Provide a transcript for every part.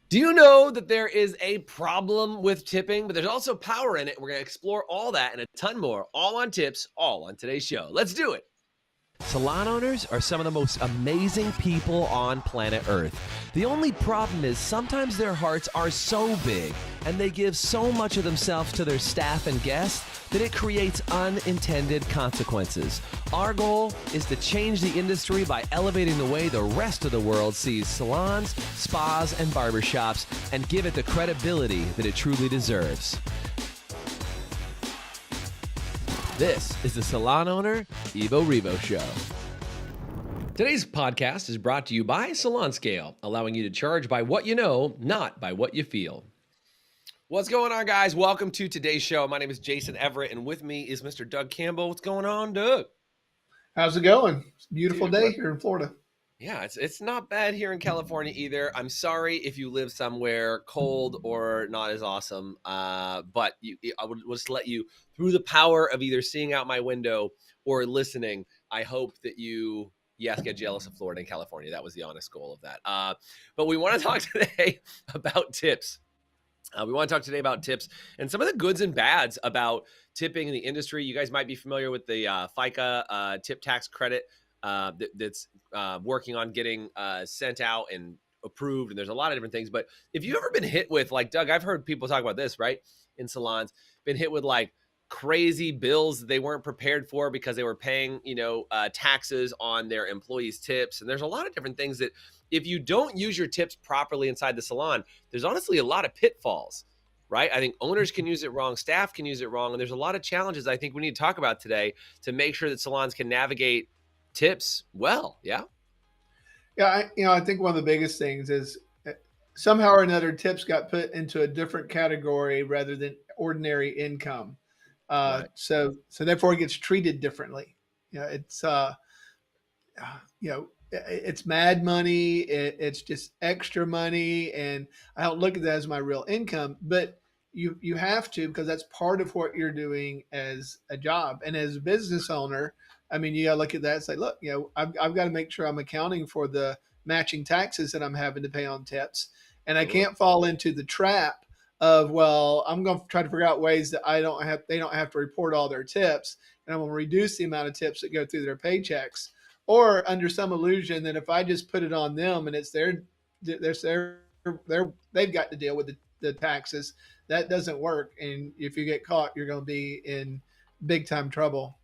Do you know that there is a problem with tipping, but there's also power in it? We're going to explore all that and a ton more, all on tips, all on today's show. Let's do it. Salon owners are some of the most amazing people on planet Earth. The only problem is sometimes their hearts are so big and they give so much of themselves to their staff and guests that it creates unintended consequences. Our goal is to change the industry by elevating the way the rest of the world sees salons, spas, and barbershops and give it the credibility that it truly deserves. This is the Salon Owner Evo Revo Show. Today's podcast is brought to you by Salon Scale, allowing you to charge by what you know, not by what you feel. What's going on, guys? Welcome to today's show. My name is Jason Everett, and with me is Mr. Doug Campbell. What's going on, Doug? How's it going? It's a beautiful day here in Florida. Yeah, it's not bad here in California either. I'm sorry if you live somewhere cold or not as awesome, but I would just let you, through the power of either seeing out my window or listening, I hope that you, yes, get jealous of Florida and California. That was the honest goal of that. But we want to talk today about tips. We want to talk today about tips and some of the goods and bads about tipping in the industry. You guys might be familiar with the FICA tip tax credit that's working on getting sent out and approved. And there's a lot of different things. But if you've ever been hit with, like, Doug, I've heard people talk about this, right? In salons, been hit with like crazy bills that they weren't prepared for because they were paying, taxes on their employees' tips. And there's a lot of different things that if you don't use your tips properly inside the salon, there's honestly a lot of pitfalls, right? I think owners can use it wrong, staff can use it wrong. And there's a lot of challenges I think we need to talk about today to make sure that salons can navigate tips well. Yeah. I think one of the biggest things is somehow or another tips got put into a different category rather than ordinary income. Right. So therefore it gets treated differently. It's mad money. It's just extra money. And I don't look at that as my real income, but you have to, because that's part of what you're doing as a job. And as a business owner, I mean, you got to look at that and say, look, I've got to make sure I'm accounting for the matching taxes that I'm having to pay on tips. And I can't fall into the trap of, well, I'm going to try to figure out ways that they don't have to report all their tips. And I'm going to reduce the amount of tips that go through their paychecks, or under some illusion that if I just put it on them and it's they've got to deal with the taxes. That doesn't work. And if you get caught, you're going to be in big time trouble.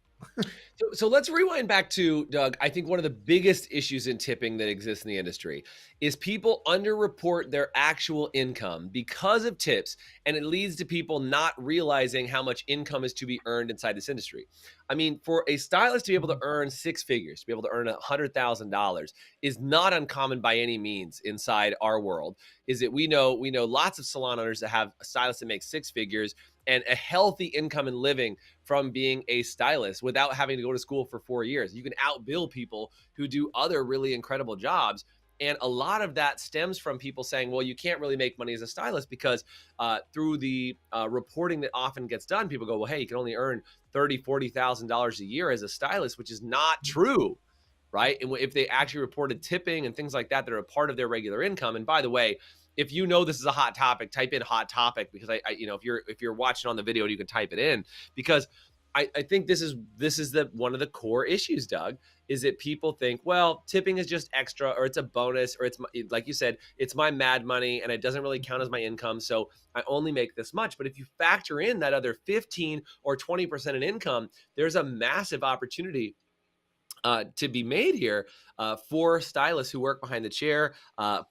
So let's rewind back to, Doug, I think one of the biggest issues in tipping that exists in the industry is people underreport their actual income because of tips, and it leads to people not realizing how much income is to be earned inside this industry. I mean, for a stylist to be able to earn six figures, to be able to earn $100,000 is not uncommon by any means inside our world. Is that we know lots of salon owners that have a stylist that makes six figures and a healthy income and living from being a stylist without having to go to school for 4 years. You can outbill people who do other really incredible jobs. And a lot of that stems from people saying, well, you can't really make money as a stylist because through the reporting that often gets done, people go, well, hey, you can only earn $30,000, $40,000 a year as a stylist, which is not true, right? And if they actually reported tipping and things like that are a part of their regular income. And by the way, if you know this is a hot topic, type in hot topic, because if you're watching on the video, you can type it in, because I think this is one of the core issues, Doug, is that people think, well, tipping is just extra, or it's a bonus, or it's, like you said, it's my mad money and it doesn't really count as my income, so I only make this much. But if you factor in that other 15 or 20% in income, there's a massive opportunity to be made here for stylists who work behind the chair,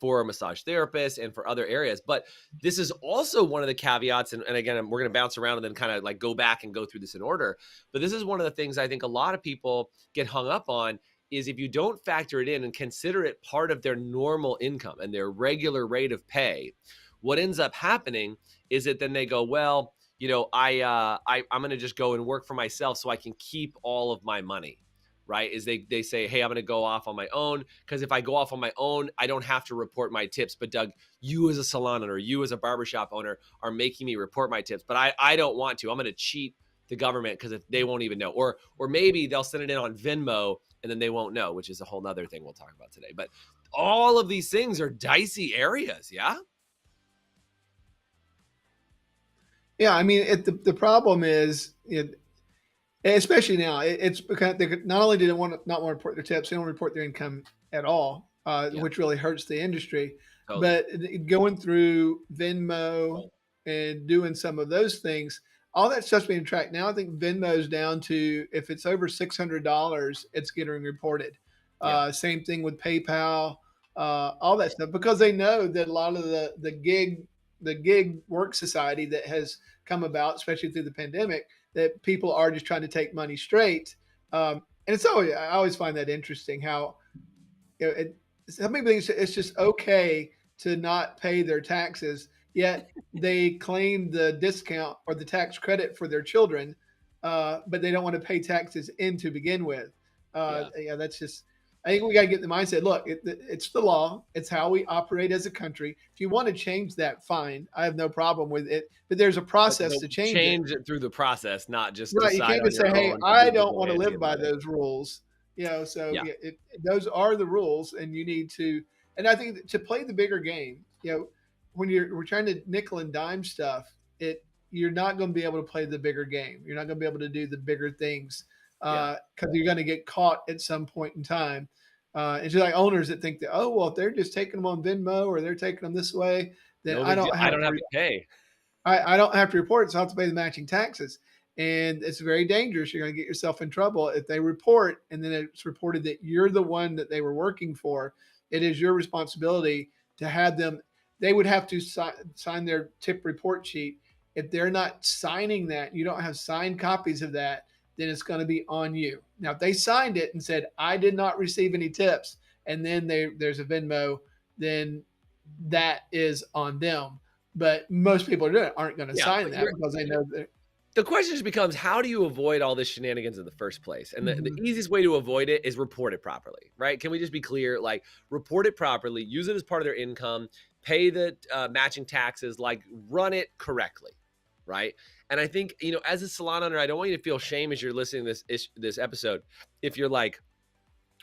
for massage therapists, and for other areas. But this is also one of the caveats, and again, we're going to bounce around and then kind of like go back and go through this in order. But this is one of the things I think a lot of people get hung up on, is if you don't factor it in and consider it part of their normal income and their regular rate of pay, what ends up happening is that then they go, well, I'm going to just go and work for myself so I can keep all of my money. Right? Is they say, hey, I'm going to go off on my own, because if I go off on my own, I don't have to report my tips. But Doug, you as a salon owner, you as a barbershop owner are making me report my tips, but I don't want to. I'm going to cheat the government because if they won't even know, or maybe they'll send it in on Venmo and then they won't know, which is a whole nother thing we'll talk about today. But all of these things are dicey areas. Yeah. Yeah, I mean, the problem is, especially now, it's because they not only do they want to not want to report their tips, they don't report their income at all, Yeah, which really hurts the industry. totally. But going through Venmo and doing some of those things, all that stuff's being tracked now. I think Venmo's down to if it's over $600, it's getting reported. Yeah, Same thing with PayPal, all that stuff, because they know that a lot of the gig work society that has come about, especially through the pandemic, that people are just trying to take money straight. And it's always I always find that interesting how some people think it's just okay to not pay their taxes, yet they claim the discount or the tax credit for their children, but they don't want to pay taxes in to begin with. yeah. Yeah, that's just. I think we got to get the mindset. Look, it's the law. It's how we operate as a country. If you want to change that, fine. I have no problem with it. But there's a process But to change it. change it through the process, not just Right, you decide can't on just say, your "Hey, own to I be don't want to vigilante live by about it. those rules." So Yeah, yeah, those are the rules, and you need to. And I think that to play the bigger game, when we're trying to nickel and dime stuff, you're not going to be able to play the bigger game. You're not going to be able to do the bigger things yeah. because you're going to get caught at some point in time. It's just like owners that think that, oh well, if they're just taking them on Venmo or they're taking them this way, then No I big deal. don't I have don't to have to pay. I don't have to report it, so I have to pay the matching taxes. And it's very dangerous. You're going to get yourself in trouble if they report and then it's reported that you're the one that they were working for. It is your responsibility to have them. They would have to sign their tip report sheet. If they're not signing that, you don't have signed copies of that, then it's going to be on you. Now, if they signed it and said, I did not receive any tips, and then there's a Venmo, then that is on them. But most people aren't going to Yeah, sign but that because they know that. the question just becomes how do you avoid all this shenanigans in the first place? And the Mhm. easiest way to avoid it is report it properly, right? Can we just be clear? Like, report it properly, use it as part of their income, pay the matching taxes, like, run it correctly, right? And I think, as a salon owner, I don't want you to feel shame as you're listening to this episode if you're like,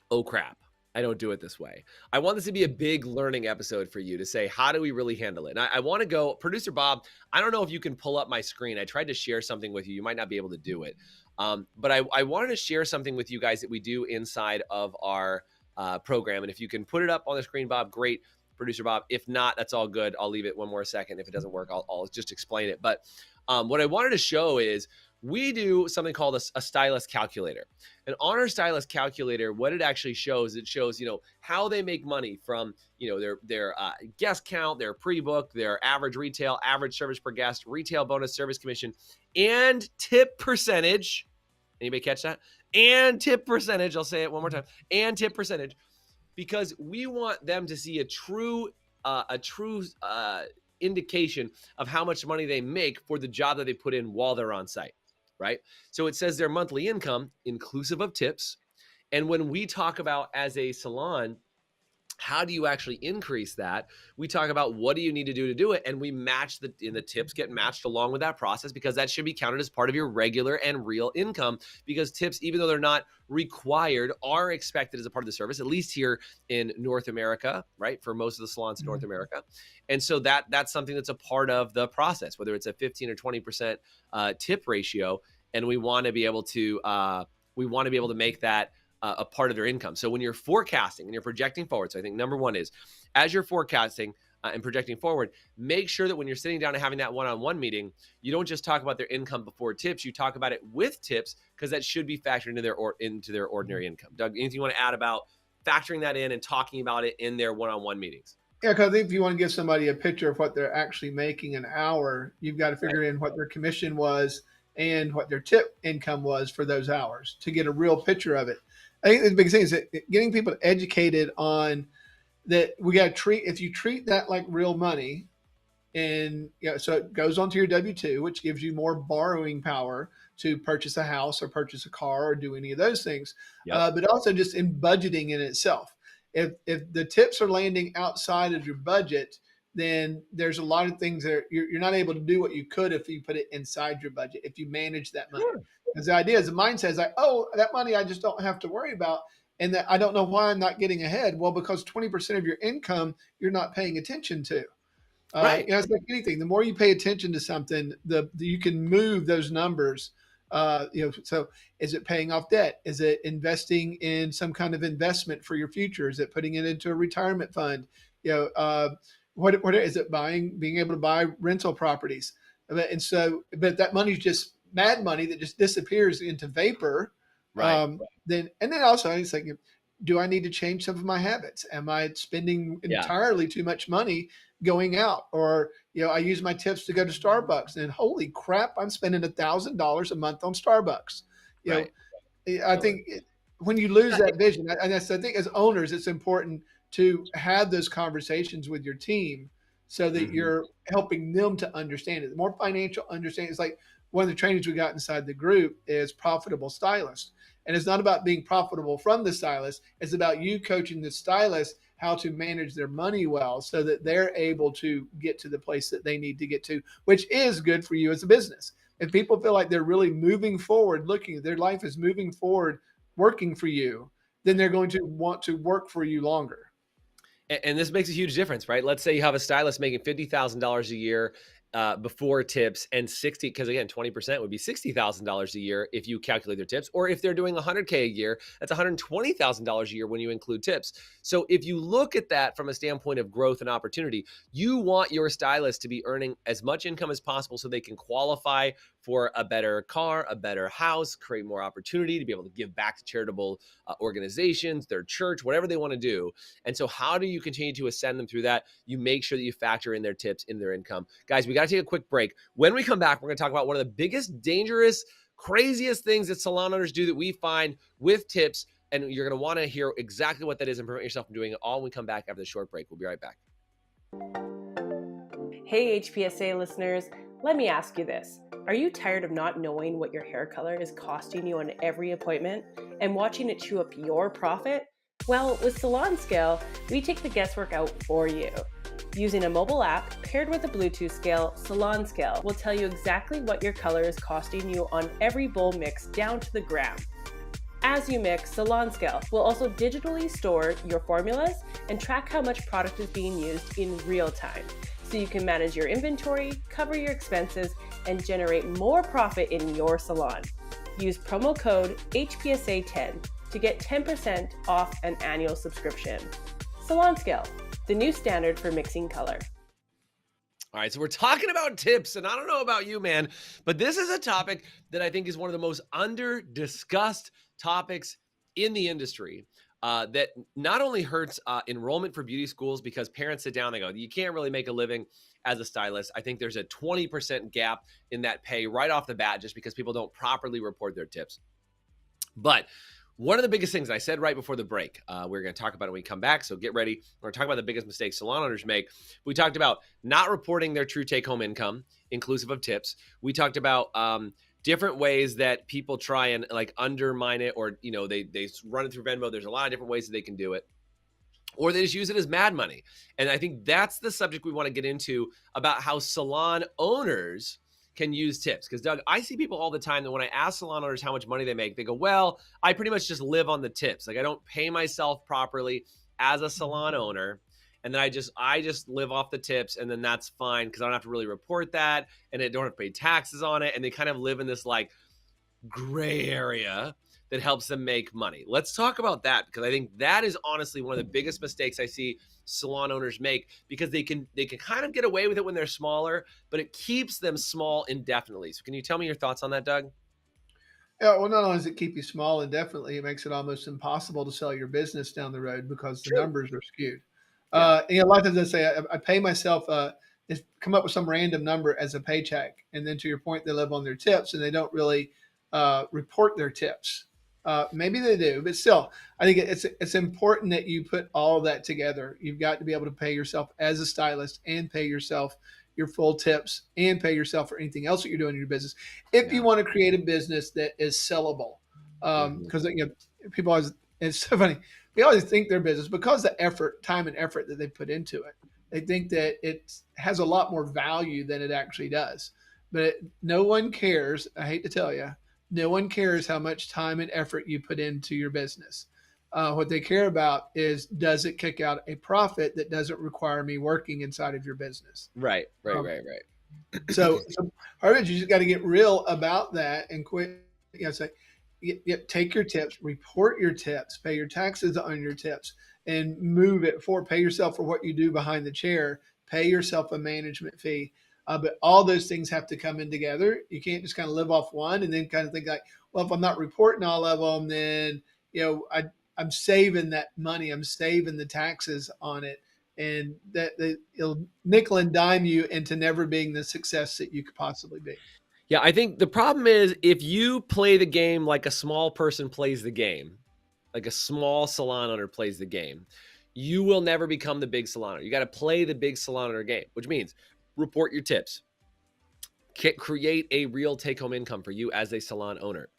oh crap, I don't do it this way. I want this to be a big learning episode for you to say, how do we really handle it? And I want to go, producer Bob, I don't know if you can pull up my screen. I tried to share something with you. You might not be able to do it. But I wanted to share something with you guys that we do inside of our program. And if you can put it up on the screen, Bob, great. Producer Bob. If not, that's all good. I'll leave it one more second. If it doesn't work, I'll just explain it. But what I wanted to show is we do something called a stylist calculator. And on our stylist calculator, what it actually shows, it shows, how they make money from, their guest count, their pre-book, their average retail, average service per guest, retail bonus, service commission, and tip percentage. Anybody catch that? And tip percentage. I'll say it one more time. And tip percentage, because we want them to see a true indication of how much money they make for the job that they put in while they're on site, right? So it says their monthly income inclusive of tips. And when we talk about as a salon, how do you actually increase that? We talk about what do you need to do it, and we match the tips get matched along with that process, because that should be counted as part of your regular and real income, because tips, even though they're not required, are expected as a part of the service, at least here in North America, right? For most of the salons in North America. And so that's something that's a part of the process, whether it's a 15 or 20% tip ratio. And we want to be able to make that a part of their income. So when you're forecasting and you're projecting forward, so I think number one is, as you're forecasting and projecting forward, make sure that when you're sitting down and having that one-on-one meeting, you don't just talk about their income before tips. You talk about it with tips, because that should be factored into their ordinary income. Doug, anything you want to add about factoring that in and talking about it in their one-on-one meetings? Yeah, because if you want to give somebody a picture of what they're actually making an hour, you've got to Right. figure in what their commission was and what their tip income was for those hours to get a real picture of it. I think the big thing is that getting people educated on that we got to treat, if you treat that like real money, and so it goes onto your W-2, which gives you more borrowing power to purchase a house or purchase a car or do any of those things. Yep. But also just in budgeting in itself. If the tips are landing outside of your budget, then there's a lot of things that you're not able to do what you could if you put it inside your budget, if you manage that money. Sure. Because the idea is the mind says like, oh, that money I just don't have to worry about. And that I don't know why I'm not getting ahead. Well, because 20% of your income you're not paying attention to. Right. It's like anything. The more you pay attention to something, the you can move those numbers. So is it paying off debt? Is it investing in some kind of investment for your future? Is it putting it into a retirement fund? You know, what is it buying? Being able to buy rental properties, and so, but that money's just mad money that just disappears into vapor. Right. Then also, it's like, do I need to change some of my habits? Am I spending Yeah. entirely too much money going out? Or, I use my tips to go to Starbucks, and holy crap, I'm spending $1,000 a month on Starbucks. You know, Right. I Totally. think when you lose Yeah, that vision, and I think as owners, it's important to have those conversations with your team so that mhm. you're helping them to understand it. The more financial understanding, it's like one of the trainings we got inside the group is profitable stylist. And it's not about being profitable from the stylist, it's about you coaching the stylist how to manage their money well so that they're able to get to the place that they need to get to, which is good for you as a business. If people feel like they're really moving forward, looking, their life is moving forward, working for you, then they're going to want to work for you longer. And this makes a huge difference, right? Let's say you have a stylist making $50,000 a year before tips, and 60, because again, 20% would be $60,000 a year if you calculate their tips. Or if they're doing 100K a year, that's $120,000 a year when you include tips. So if you look at that from a standpoint of growth and opportunity, you want your stylist to be earning as much income as possible so they can qualify for a better car, a better house, create more opportunity to be able to give back to charitable organizations, their church, whatever they want to do. And so, how do you continue to ascend them through that? You make sure that you factor in their tips, in their income. Guys, we got to take a quick break. When we come back, we're going to talk about one of the biggest, dangerous, craziest things that salon owners do that we find with tips. And you're going to want to hear exactly what that is and prevent yourself from doing it all when we come back after the short break. We'll be right back. Hey, HPSA listeners, let me ask you this. Are you tired of not knowing what your hair color is costing you on every appointment and watching it chew up your profit? Well, with Salon Scale, we take the guesswork out for you. Using a mobile app paired with a Bluetooth scale, Salon Scale will tell you exactly what your color is costing you on every bowl mix down to the gram. As you mix, Salon Scale will also digitally store your formulas and track how much product is being used in real time, so you can manage your inventory, cover your expenses, and generate more profit in your salon. Use promo code HPSA10 to get 10% off an annual subscription. Salon Scale, the new standard for mixing color. All right, so we're talking about tips, and I don't know about you, man, but this is a topic that I think is one of the most under-discussed topics in the industry. That not only hurts enrollment for beauty schools because parents sit down, they go, you can't really make a living as a stylist. I think there's a 20% gap in that pay right off the bat just because people don't properly report their tips. But one of the biggest things I said right before the break, we're going to talk about it when we come back. So get ready. We're going to talk about the biggest mistakes salon owners make. We talked about not reporting their true take-home income, inclusive of tips. We talked about different ways that people try and like undermine it, or they run it through Venmo. There's a lot of different ways that they can do it, or they just use it as mad money. And I think that's the subject we want to get into about how salon owners can use tips. Because Doug, I see people all the time that when I ask salon owners how much money they make, they go, well, I pretty much just live on the tips. Like I don't pay myself properly as a salon owner. And then I just live off the tips, and then that's fine because I don't have to really report that, and I don't have to pay taxes on it. And they kind of live in this like gray area that helps them make money. Let's talk about that, because I think that is honestly one of the biggest mistakes I see salon owners make, because they can kind of get away with it when they're smaller, but it keeps them small indefinitely. So can you tell me your thoughts on that, Doug? Yeah, well, not only does it keep you small indefinitely, it makes it almost impossible to sell your business down the road because the True. numbers are skewed. Yeah. A lot of times I say I pay myself, just come up with some random number as a paycheck, and then to your point, they live on their tips and they don't really report their tips. Maybe they do, but still, I think it's important that you put all of that together. You've got to be able to pay yourself as a stylist and pay yourself your full tips and pay yourself for anything else that you're doing in your business. If you Yeah. want to create a business that is sellable, Mhm. because people always, it's so funny. They always think their business, because the effort, time and effort that they put into it, they think that it has a lot more value than it actually does. But no one cares. I hate to tell you, no one cares how much time and effort you put into your business. What they care about is, does it kick out a profit that doesn't require me working inside of your business? Right, right, Um, right, right. so part of it, you just got to get real about that and quit. Say, take your tips, report your tips, pay your taxes on your tips, and move it forward. Pay yourself for what you do behind the chair. Pay yourself a management fee. But all those things have to come in together. You can't just kind of live off one and then kind of think like, well, if I'm not reporting all of them, then I'm saving that money. I'm saving the taxes on it, and that it'll nickel and dime you into never being the success that you could possibly be. Yeah, I think the problem is if you play the game like a small person plays the game, like a small salon owner plays the game, you will never become the big salon owner. You got to play the big salon owner game, which means report your tips, create a real take-home income for you as a salon owner.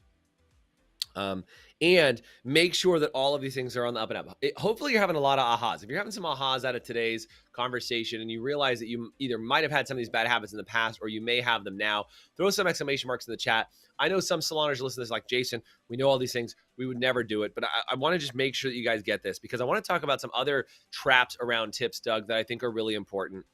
And make sure that all of these things are on the up and up. Hopefully you're having a lot of ahas. If you're having some ahas out of today's conversation and you realize that you either might have had some of these bad habits in the past or you may have them now, throw some exclamation marks in the chat. I know some saloners listen to this like, Jason, we know all these things. We would never do it. But I want to just make sure that you guys get this, because I want to talk about some other traps around tips, Doug, that I think are really important.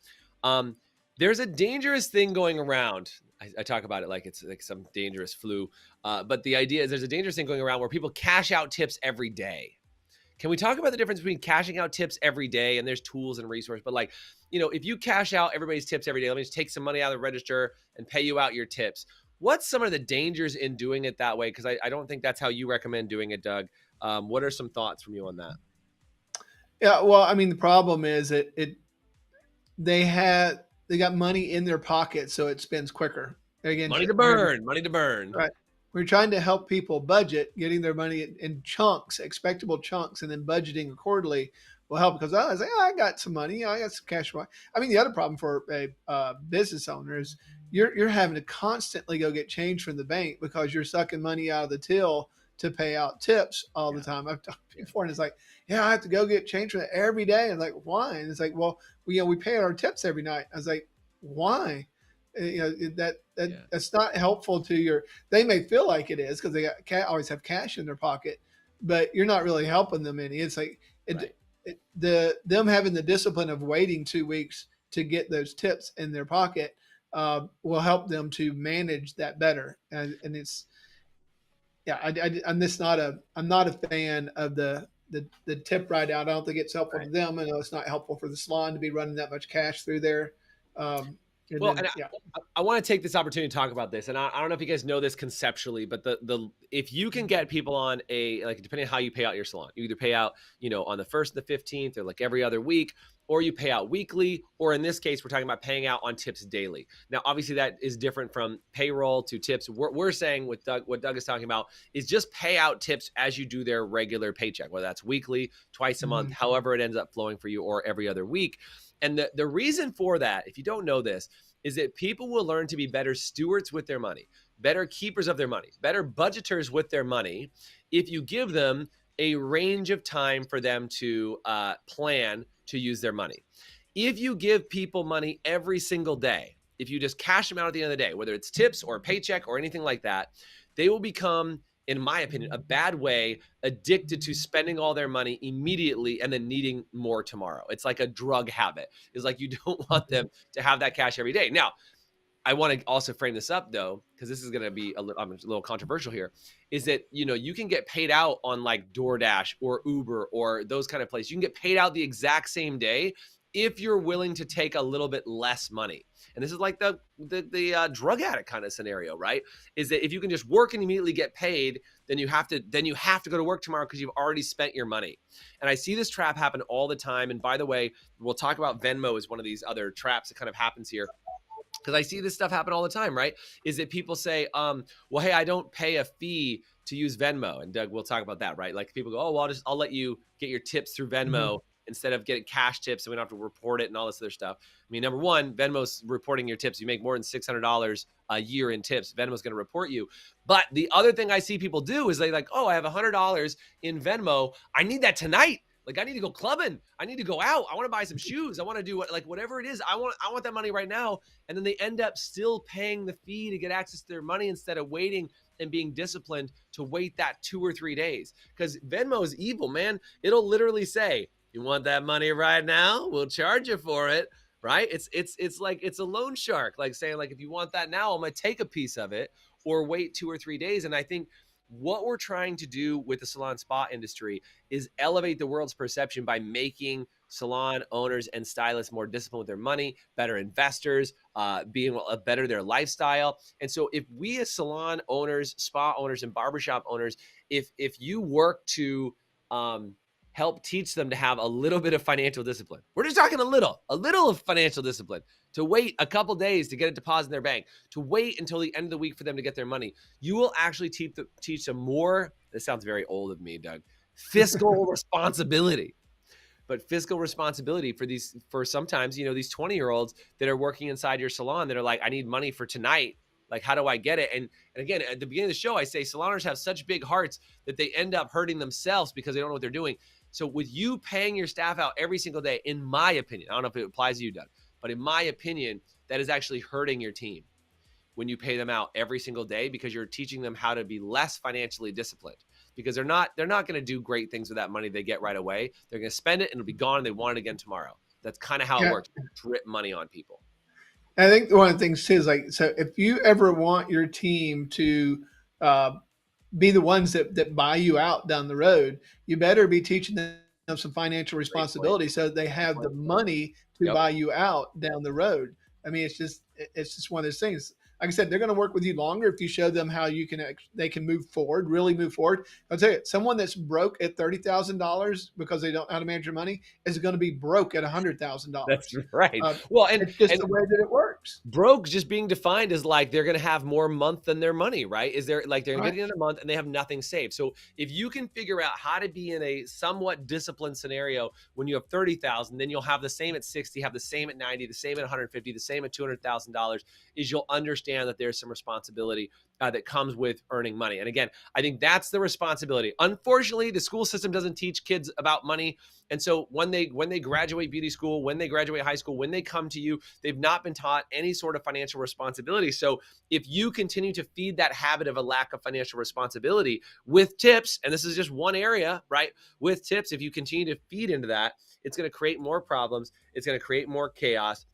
There's a dangerous thing going around. I talk about it like it's like some dangerous flu. But the idea is there's a dangerous thing going around where people cash out tips every day. Can we talk about the difference between cashing out tips every day, and there's tools and resources, but like, if you cash out everybody's tips every day, let me just take some money out of the register and pay you out your tips. What's some of the dangers in doing it that way? Because I don't think that's how you recommend doing it, Doug. What are some thoughts from you on that? Yeah, well, I mean, the problem is that they got money in their pocket, so it spends quicker. Again, Money to burn, money to burn. right. We're trying to help people budget, getting their money in chunks, expectable chunks, and then budgeting accordingly will help, because I was like, I got some money, I got some cash flow. I mean, the other problem for a business owner is you're having to constantly go get change from the bank because you're sucking money out of the till to pay out tips all the time. I've talked before, and it's like, yeah, I have to go get change from it every day. And like, why? And it's like, well, we pay our tips every night. I was like, why? That's not helpful to your. They may feel like it is because they always have cash in their pocket, but you're not really helping them any. It's like them having the discipline of waiting 2 weeks to get those tips in their pocket will help them to manage that better. And it's I'm not a fan of the tip right out. I don't think it's helpful to them. I know it's not helpful for the salon to be running that much cash through there. I want to take this opportunity to talk about this, and I don't know if you guys know this conceptually, but if you can get people on depending on how you pay out your salon, you either pay out on the 1st and the 15th, or like every other week, or you pay out weekly, or in this case, we're talking about paying out on tips daily. Now, obviously, that is different from payroll to tips. We're saying what Doug is talking about is just pay out tips as you do their regular paycheck, whether that's weekly, twice a month, however it ends up flowing for you, or every other week. And the reason for that, if you don't know this, is that people will learn to be better stewards with their money, better keepers of their money, better budgeters with their money, if you give them a range of time for them to plan to use their money. If you give people money every single day, if you just cash them out at the end of the day, whether it's tips or a paycheck or anything like that, they will become, in my opinion, a bad way, addicted to spending all their money immediately and then needing more tomorrow. It's like a drug habit. It's like you don't want them to have that cash every day. Now, I want to also frame this up, though, because this is going to be a little controversial here, is that, you can get paid out on like DoorDash or Uber or those kind of places. You can get paid out the exact same day if you're willing to take a little bit less money. And this is like the drug addict kind of scenario, right? Is that if you can just work and immediately get paid, then you have to go to work tomorrow because you've already spent your money. And I see this trap happen all the time. And by the way, we'll talk about Venmo as one of these other traps that kind of happens here, because I see this stuff happen all the time, right? Is that people say, well, hey, I don't pay a fee to use Venmo. And Doug, we'll talk about that, right? Like people go, oh, well, I'll let you get your tips through Venmo instead of getting cash tips, so we don't have to report it and all this other stuff. I mean, number one, Venmo's reporting your tips. You make more than $600 a year in tips, Venmo's going to report you. But the other thing I see people do is they like, oh, I have $100 in Venmo. I need that tonight. Like, I need to go clubbing. I need to go out. I want to buy some shoes. I want to do whatever it is. I want that money right now. And then they end up still paying the fee to get access to their money instead of waiting and being disciplined to wait that 2 or 3 days. Because Venmo is evil, man. It'll literally say, you want that money right now? We'll charge you for it. Right? It's like it's a loan shark, like saying, like, if you want that now, I'm gonna take a piece of it or wait 2 or 3 days. And I think what we're trying to do with the salon spa industry is elevate the world's perception by making salon owners and stylists more disciplined with their money, better investors, being better their lifestyle. And so if we as salon owners, spa owners, and barbershop owners, if you work to help teach them to have a little bit of financial discipline. We're just talking a little of financial discipline, to wait a couple days to get a deposit in their bank, to wait until the end of the week for them to get their money. You will actually teach them more. This sounds very old of me, Doug. Fiscal responsibility. But fiscal responsibility for sometimes, these 20-year-olds that are working inside your salon that are like, I need money for tonight. Like, how do I get it? And again, at the beginning of the show, I say saloners have such big hearts that they end up hurting themselves because they don't know what they're doing. So with you paying your staff out every single day, in my opinion, I don't know if it applies to you, Doug, but in my opinion, that is actually hurting your team when you pay them out every single day, because you're teaching them how to be less financially disciplined, because they're not going to do great things with that money they get right away. They're going to spend it and it'll be gone and they want it again tomorrow. That's kind of how it works. Drip money on people. I think one of the things too is, like, so if you ever want your team to be the ones that buy you out down the road, you better be teaching them some financial responsibility so they have the money to buy you out down the road. I mean, it's just one of those things. Like I said, they're going to work with you longer if you show them how they can move forward, really move forward. I'll tell you, someone that's broke at $30,000 because they don't know how to manage their money is going to be broke at $100,000. That's right. Well, and it's just the way that it works. Broke just being defined as like they're going to have more month than their money, right? Is there like they're going to get in a month and they have nothing saved. So if you can figure out how to be in a somewhat disciplined scenario when you have 30,000, then you'll have the same at 60, have the same at 90, the same at 150, the same at $200,000, is you'll understand that there's some responsibility that comes with earning money. And again, I think that's the responsibility. Unfortunately, the school system doesn't teach kids about money. And so when they graduate beauty school, when they graduate high school, when they come to you, they've not been taught any sort of financial responsibility. So if you continue to feed that habit of a lack of financial responsibility with tips, and this is just one area, right? With tips, if you continue to feed into that, it's going to create more problems. It's going to create more chaos.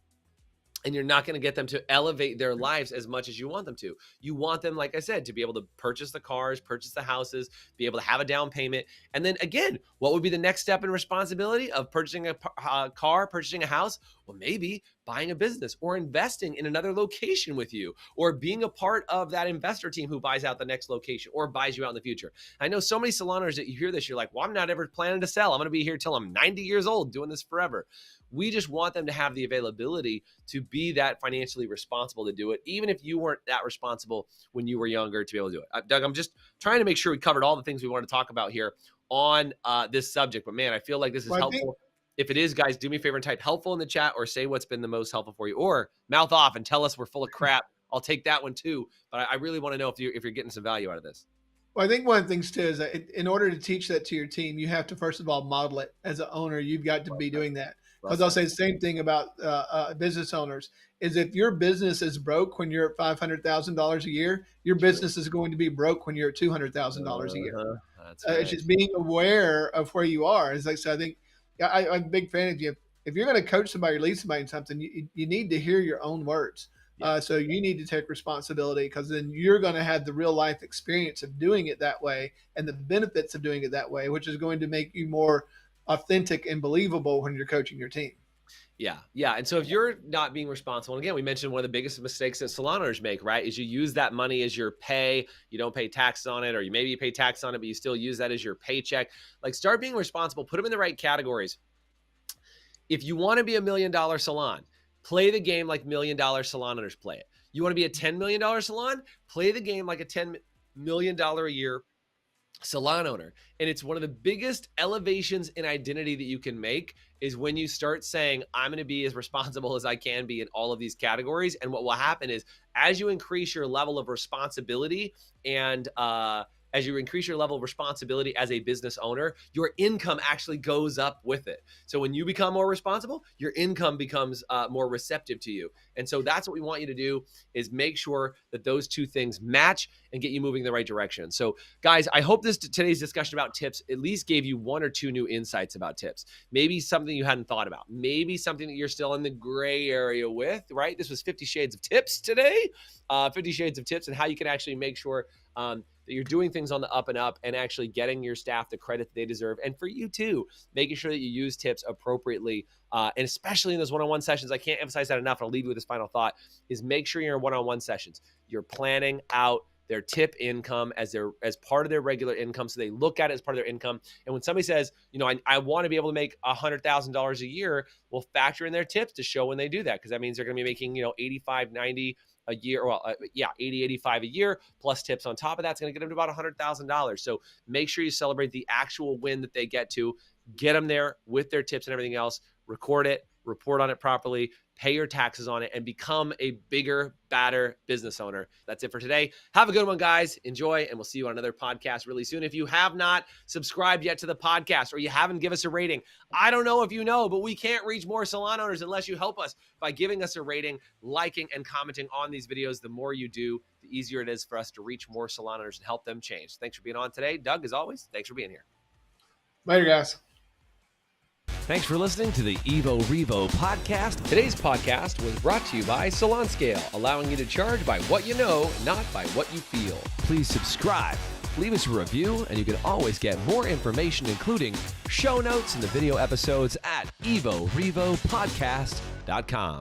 And you're not going to get them to elevate their lives as much as you want them to. You want them, like I said, to be able to purchase the cars, purchase the houses, be able to have a down payment. And then again, what would be the next step in responsibility of purchasing a car, purchasing a house? Well, maybe buying a business or investing in another location with you, or being a part of that investor team who buys out the next location or buys you out in the future. I know so many saloners that you hear this, you're like, well, I'm not ever planning to sell. I'm going to be here till I'm 90 years old doing this forever. We just want them to have the availability to be that financially responsible to do it, even if you weren't that responsible when you were younger to be able to do it. Doug, I'm just trying to make sure we covered all the things we want to talk about here on this subject. But man, I feel like this is helpful. If it is, guys, do me a favor and type helpful in the chat, or say what's been the most helpful for you, or mouth off and tell us we're full of crap. I'll take that one too. But I really want to know if you're getting some value out of this. Well, I think one of the things too is that in order to teach that to your team, you have to first of all model it. As an owner, you've got to be doing that. Because I'll say the same thing about business owners, is if your business is broke when you're at $500,000 a year, your business is going to be broke when you're at $200,000 a year. That's right. It's just being aware of where you are. As I said, I think I'm a big fan of you. If you're going to coach somebody or lead somebody in something, you need to hear your own words. Yeah. So you need to take responsibility, because then you're going to have the real life experience of doing it that way and the benefits of doing it that way, which is going to make you more authentic and believable when you're coaching your team. Yeah. Yeah. And so if you're not being responsible, and again, we mentioned one of the biggest mistakes that salon owners make, right, is you use that money as your pay. You don't pay taxes on it, or maybe you pay tax on it, but you still use that as your paycheck. Like, start being responsible, put them in the right categories. If you want to be $1 million salon, play the game like $1 million salon owners play it. You want to be a $10 million salon, play the game like a $10 million a year salon owner. And it's one of the biggest elevations in identity that you can make, is when you start saying, I'm going to be as responsible as I can be in all of these categories. And what will happen is, as you increase your level of responsibility and as you increase your level of responsibility as a business owner, your income actually goes up with it. So when you become more responsible, your income becomes more receptive to you. And so that's what we want you to do, is make sure that those two things match and get you moving in the right direction. So guys, I hope today's discussion about tips at least gave you 1 or 2 new insights about tips. Maybe something you hadn't thought about. Maybe something that you're still in the gray area with, right? This was 50 Shades of Tips today. 50 Shades of Tips and how you can actually make sure that you're doing things on the up and up and actually getting your staff the credit that they deserve. And for you too, making sure that you use tips appropriately. And especially in those one-on-one sessions, I can't emphasize that enough. I'll leave you with this final thought, is make sure you're in one-on-one sessions. You're planning out their tip income as part of their regular income. So they look at it as part of their income. And when somebody says, I want to be able to make $100,000 a year, we'll factor in their tips to show when they do that. Cause that means they're going to be making, 85, 90 a year. Well, 80, 85 a year plus tips on top of that's going to get them to about $100,000. So make sure you celebrate the actual win that they get them there with their tips and everything else, record it, report on it properly, pay your taxes on it, and become a bigger, badder business owner. That's it for today. Have a good one, guys. Enjoy, and we'll see you on another podcast really soon. If you have not subscribed yet to the podcast or you haven't given us a rating, I don't know if you know, but we can't reach more salon owners unless you help us by giving us a rating, liking, and commenting on these videos. The more you do, the easier it is for us to reach more salon owners and help them change. Thanks for being on today. Doug, as always, thanks for being here. Later, guys. Thanks for listening to the Evo Revo podcast. Today's podcast was brought to you by Salon Scale, allowing you to charge by what you know, not by what you feel. Please subscribe, leave us a review, and you can always get more information, including show notes and the video episodes at evorevopodcast.com.